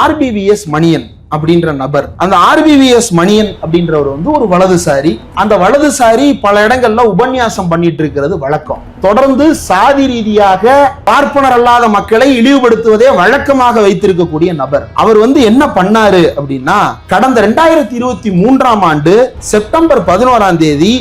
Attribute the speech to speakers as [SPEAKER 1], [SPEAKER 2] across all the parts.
[SPEAKER 1] RPVS Maniyan அப்படின்ற நபர். அந்த ஆர்பிவிஎஸ் மணியன் அப்படின்றவர் ஒரு வலதுசாரி. அந்த வலதுசாரி பல இடங்கள்ல உபன்யாசம் பண்ணிட்டு இருக்கிறது வழக்கம். தொடர்ந்து சாதி ரீதியாக பார்ப்பனர் அல்லாத மக்களை இழிவுபடுத்துவதே வழக்கமாக வைத்திருக்கக்கூடிய நபர். அவர் என்ன பண்ணாரு அப்படின்னா, கடந்த 2023ஆம் ஆண்டு செப்டம்பர் 11ஆம் தேதி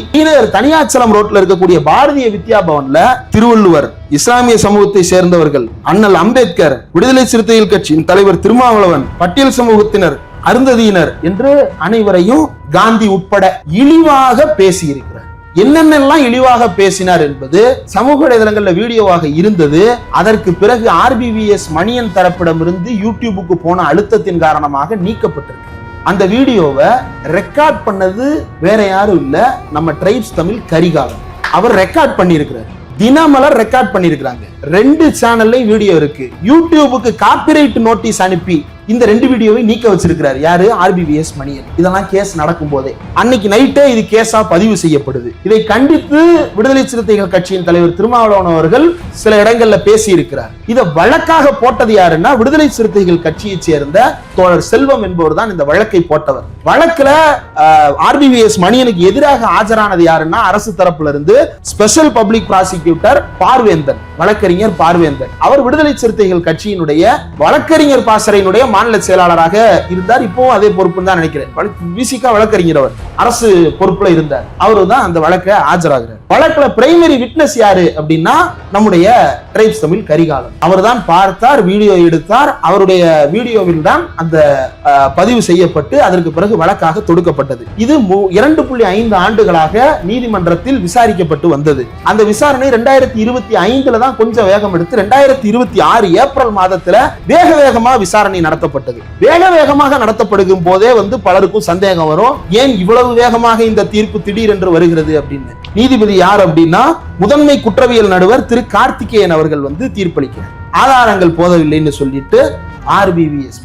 [SPEAKER 1] தனியாச்சலம் ரோட்ல இருக்கக்கூடிய பாரதிய வித்யா பவன்ல திருவள்ளுவர், இஸ்லாமிய சமூகத்தை சேர்ந்தவர்கள், அண்ணல் அம்பேத்கர், விடுதலை சிறுத்தைகள் கட்சியின் தலைவர் திருமாவளவன், பட்டியல் சமூகத்தினர், அருந்ததியினர் என்று அனைவரையும் காந்தி உட்பட இழிவாக பேசியிருக்கிறார். என்னென்னலாம் இழிவாக பேசினார் என்பது சமூக வலைதளங்கள்ல வீடியோவாக இருந்தது. அதற்கு பிறகு ஆர்பிவிஎஸ் மணியன் தரப்பிடமிருந்து யூடியூபுக்கு போன அழுத்தத்தின் காரணமாக நீக்கப்பட்டிருக்கு. அந்த வீடியோவை ரெக்கார்ட் பண்ணது வேற யாரும் இல்ல, நம்ம ட்ரைப்ஸ் தமிழ் கரிகாலன். அவர் ரெக்கார்ட் பண்ணியிருக்கிறார். தினமலர் ரெக்கார்ட் பண்ணியிருக்கிறாங்க. 2 சேனல்ல வீடியோ இருக்கு. யூடியூபுக்கு காப்பிரைட் நோட்டீஸ் அனுப்பி இந்த 2 வீடியோவை நீக்க வச்சிருக்கிறார். யாரு? ஆர்பிவிஎஸ் மணியன். இதெல்லாம் கேஸ் நடக்கும் போதே அன்னைக்கு நைட்டே இது கேஸா பதிவு செய்யப்படுது. இதை கண்டித்து விடுதலை சிறுத்தைகள் கட்சியின் தலைவர் திருமாவளவன் அவர்கள் சில இடங்கள்ல பேசி இருக்கிறார். இதை வழக்காக போட்டது யாருன்னா, விடுதலை சிறுத்தைகள் கட்சியை சேர்ந்த தோழர் செல்வம் என்பவர் தான் இந்த வழக்கை போட்டவர். வழக்குல ஆர்பிவிஎஸ் மணியனுக்கு எதிராக ஆஜரானது யாருன்னா, அரசு தரப்புல இருந்து ஸ்பெஷல் பப்ளிக் ப்ராசிக்யூட்டர் பார்வேந்தன், வழக்கறிஞர் பார்வேந்தன். அவர் விடுதலை சிறுத்தைகள் கட்சியினுடைய வழக்கறிஞர் பாசறையினுடைய மாநில செயலாளராக இருந்தார். இப்போ அதே பொறுப்பு தான் நினைக்கிறேன். விசிகா வழக்கறிஞர், அவர் அரசு பொறுப்புல இருந்தார். அவரு தான் அந்த வழக்கை ஆஜராகிறார். வழக்குல பிரைமரி விட்னஸ் யாரு அப்படின்னா, நம்முடைய ட்ரைப்ஸ் தமிழ் கரிகாலன். அவர் தான் பார்த்தார், வீடியோ எடுத்தார். அவருடைய வீடியோவில் தான் அந்த பதிவு செய்யப்பட்டு அதற்கு பிறகு வழக்காக தொடுக்கப்பட்டது. இது 2.5 ஆண்டுகளாக நீதிமன்றத்தில் விசாரிக்கப்பட்டு வந்தது. அந்த விசாரணை 2025 தான் கொஞ்சம் வேகம் எடுத்து 2026 ஏப்ரல் மாதத்துல வேக வேகமா விசாரணை நடத்தப்பட்டது. வேக வேகமாக நடத்தப்படும் போதே பலருக்கும் சந்தேகம் வரும், ஏன் இவ்வளவு வேகமாக இந்த தீர்ப்பு திடீரென்று வருகிறது அப்படின்னு. நீதிபதி யார் அப்படின்னா, முதன்மை குற்றவியல் நடுவர் திரு கார்த்திகேயன் அவர்கள் தீர்ப்பளிக்கிறார். ஆதாரங்கள் போதவில்லைன்னு சொல்லிட்டு ஆர்பிவிஎஸ்